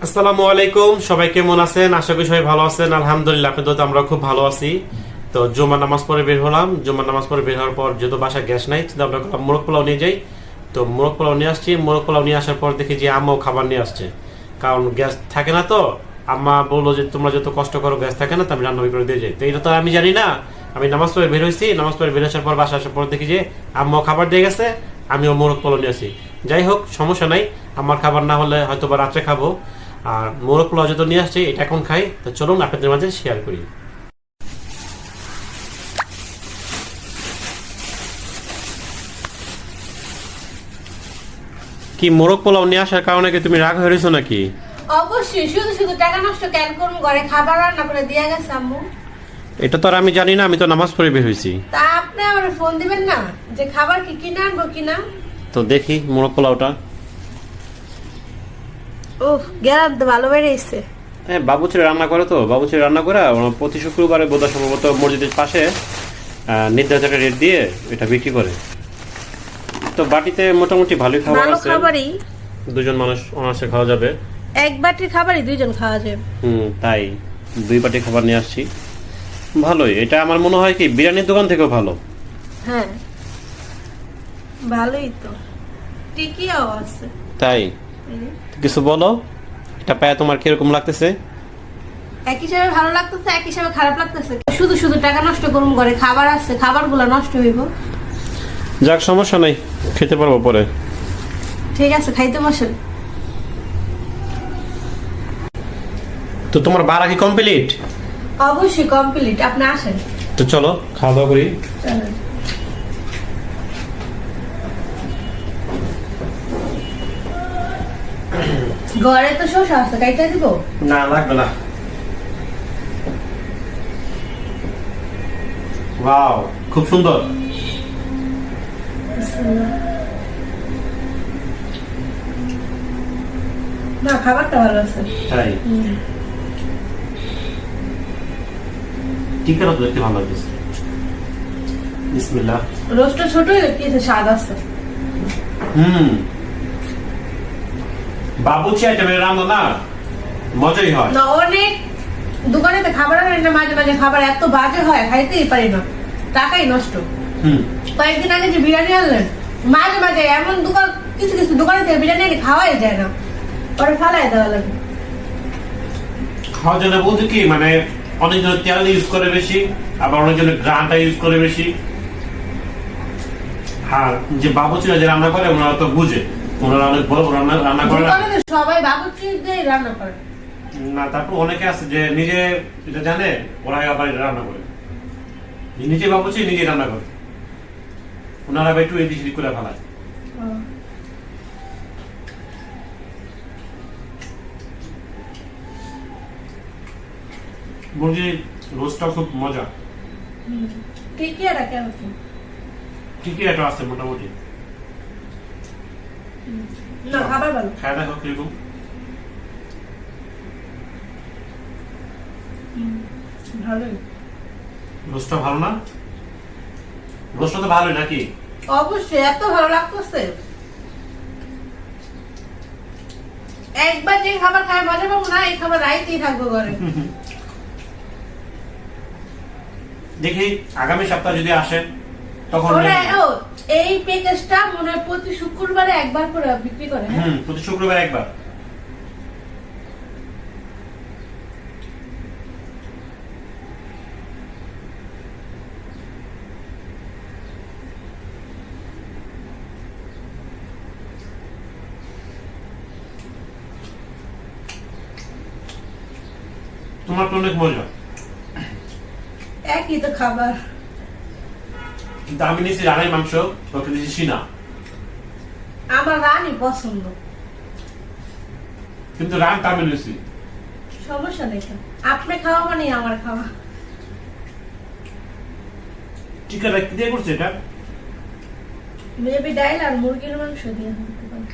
আসসালামু আলাইকুম, সবাই কেমন আছেন? আশা করি সবাই ভালো আছেন। আলহামদুলিল্লাহ, আপনাদের আমরা খুব ভালো আছি। তো জুমার নামাজ পড়ে বের হলাম। জুমার নামাজ পড়ে বের হওয়ার পর যেহেতু বাসায় গ্যাস নাই, তো আমরা মোরগ পোলাও নিয়ে যাই। তো মোরগ পোলাও নিয়ে আসছি। মোরগ পোলাও নিয়ে আসার পর দেখি যে আম্মাও খাবার নিয়ে আসছে, কারণ গ্যাস থাকে না। তো আম্মা বললো যে তোমরা যত কষ্ট করো, গ্যাস থাকে না, তো আমি রান্না করে দিয়ে যাই। তো এটা তো আমি জানি না। আমি নামাজ পড়ে বের হয়েছি, নামাজ পড়ে বের আসার পর বাসা আসার পর দেখি যে আম্মাও খাবার দিয়ে গেছে, আমিও মোরগ পোলাও নিয়ে আসি। যাই হোক, সমস্যা নাই, আমার খাবার না হলে হয়তো বা রাত্রে খাবো। আর মোরগ পোলাও যত নিয়ে আসছে, এটা এখন খাই। তো চলুন আপনাদের মাঝে শেয়ার করি। কি মোরগ পোলাও নিয়ে আসার কারণে কি তুমি রাগ হয়েছো নাকি? অবশ্যই, শুধু শুধু টাকা নষ্ট কেন করুন? ঘরে খাবার রান্না করে দিয়ে গেছে আম্মু। এটা তো আর আমি জানি না, আমি তো নামাজ পড়ে বের হয়েছি। তা আপনি আমার ফোন দিবেন না যে খাবার কি কিনে আনবো কিনা? তো দেখি মোরগ পোলাওটা। উফ, গেলাম তো ভালো বেরিয়েছে। হ্যাঁ, বাবুচিরা রান্না করে। তো বাবুচিরা রান্না করে প্রতি শুক্রবারে বোধহয় সম্ভবত মসজিদের পাশে নির্ধারিত একটা রেট দিয়ে এটা বিক্রি করে। তো বাটিতে মোটামুটি ভালোই খাবার ভালো আছে, খাবারই। দুজন মানুষ অনায়াসে খাওয়া যাবে। এক বাটির খাবারই দুইজন খাওয়া যাবে। তাই 2 বাটি খাবার নিয়ে আসছি। ভালোই, এটা আমার মনে হয় কি বিরিয়ানির দোকান থেকেও ভালো। হ্যাঁ, ভালোই তো, টিকিও আছে। তাই কিছু বলো, এটা পায় তোমার কিরকম লাগতেছে? এক হিসাবে ভালো লাগতেছে, এক হিসাবে খারাপ লাগতেছে। শুধু শুধু টাকা নষ্ট করুন, ঘরে খাবার আছে, খাবারগুলো নষ্ট হইব। যাক, সমস্যা নাই, খেতে পারবো পরে। ঠিক আছে, খাইতে বসেন। তো তোমার বাড়া কি কমপ্লিট? অবশ্যই কমপ্লিট, আপনি আসেন। তো চলো খাওয়া দাওয়া করি। চলেন। ঘরে তো শসা আছে, কাইটা দিব? না, লাগবে না। ওয়াও, খুব সুন্দর। না, খাবারটা ভালো আছে। তাই টিকাটা তো দেখতে ভালো লাগছে। বিসমিল্লাহ। রোস্টটা ছোট হলে কি স্বাদ আছে। বাবুচি আইটেমের রান্না না, মজাই হয় না, অনেক দোকানেতে খাবার আনে না, মাঝে মাঝে খাবার এত বাজে হয়, খাইতেই পারি না, টাকাই নষ্ট। কয়েকদিন আগে যে বিরিয়ানি আনলেন, মাঝে মাঝে এমন দোকান, কিছু কিছু দোকানে থেকে বিরিয়ানি আনি খাওয়াই যায় না, পরে ফালাই দেওয়া লাগে। খাওয়ার জন্য বলতে কি, মানে অনেকজন তেল ইউজ করে বেশি, আবার অনেকজন গ্রানটা ইউজ করে বেশি। হ্যাঁ, যে বাবুচিরা যে রান্না করে ওনারা তো বুঝে, ওনারা অনেক বড় বড় রান্না করে না। দোকানে সবাই বাবুর্চি দিয়ে রান্না করে না, তারপর অনেকে আছে যে নিজে এটা জানে, ওরা আবার রান্না করে, নিজে বাবুচি নিজে রান্না করে, ওনারা আবার একটু এদিক সেদিক করে ফেলায়। মুরগির রোস্টটা খুব মজা। ঠিকই এটা কেমন? ঠিকই এটা আছে মোটামুটি। না, খাবার ভালো। খায় দেখো কিরকম। ভালোই। রোস্টটা ভালো না? রোস্টটা তো ভালোই নাকি? অবশ্যই, এত ভালো লাগতেছে। একবার যে খাবার খায় মজা পাবো না, এই খাবার রাইতেই থাকবো ঘরে। দেখি আগামী সপ্তাহে যদি আসে তখন এই প্যাকেজটা মনে হয় প্রতি শুক্রবারে একবার করে বিক্রি করে। প্রতি শুক্রবার একবার। তোমার তো অনেক মজা। একই তো খাবার। কিন্তু আমি নিয়েছি রানাই মাংস, তোকে দিয়েছি সিনা। আমার রানী পছন্দ, কিন্তু রানটা আমি নিয়েছি। সমস্যা নেই, আপনি খাওয়া মানে আমার খাওয়া। চিকেনটা কি দিয়ে করছে এটা? মেবি ডাইল আর মুরগির মাংস দিয়ে হতে পারে।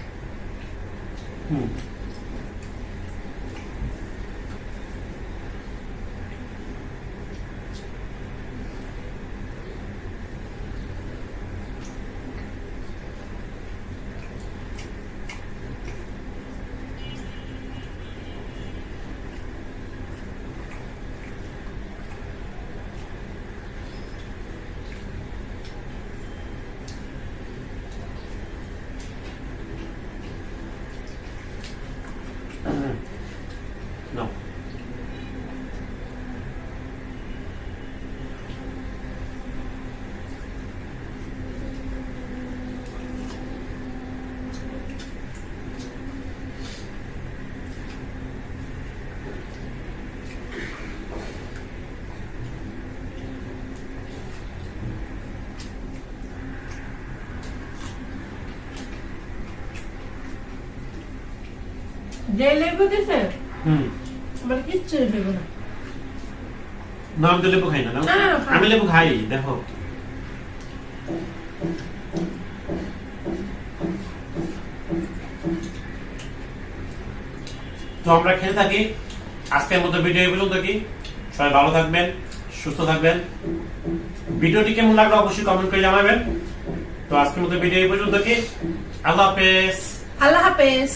নাও। যে লেবু দিছে হুম আমার কিচ্ছু দেবো না। না আমি তো লেবু খাই না, না? না, না, খাই। আমি লেবু খাই, দেখো। তো আমরা খেতে থাকি। আজকের মতো ভিডিও এই পর্যন্ত। কি সবাই ভালো থাকবেন, সুস্থ থাকবেন। ভিডিওটি কেমন লাগলো অবশ্যই কমেন্ট করে জানাবেন। তো আজকের মতো ভিডিও এই পর্যন্ত। কি আল্লাহ হাফেজ। আল্লাহ হাফেজ।